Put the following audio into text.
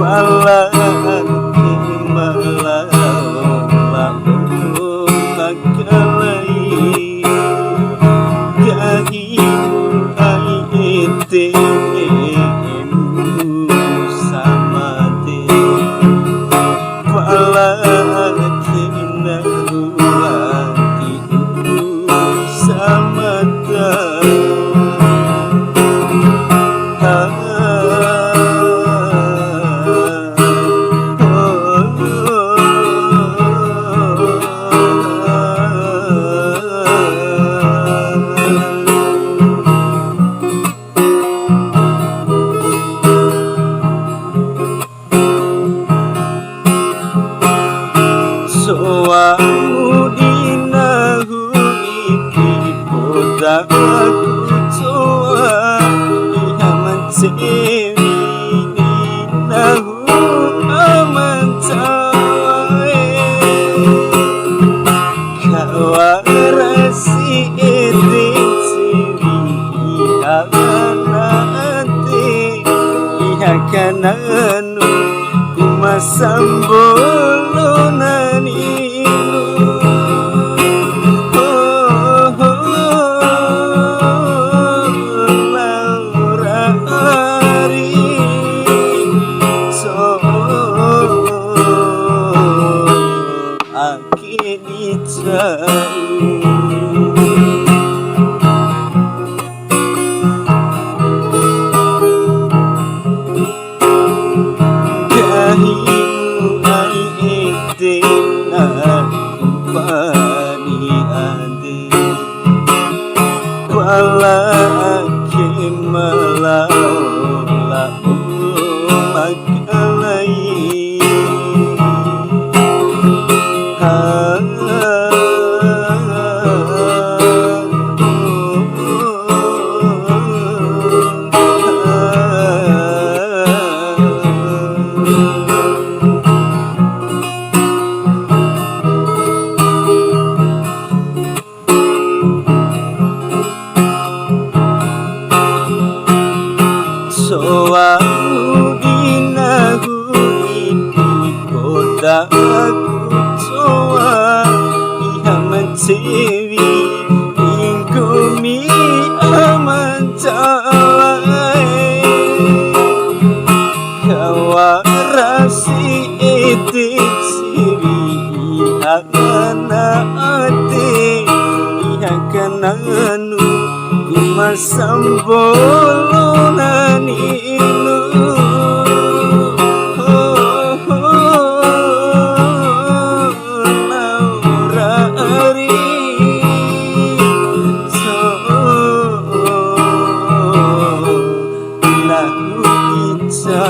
Walaki malau makalai gahimu aite samate walaki narulati samata soamu dinahu iki podaku coa ihaman sewi dinahu aman cawe kawarasi etik sewi ihamanate ihakananu kumasambolonani gahimu ai etina kupani ade walaki malau lau makalai soamu dinahu iki podaku coa ihaman sewi ingkumi aman cawai kawarasi etik sewi ihakana ate ihakananu kumasambolonani inu naurari so nahu ica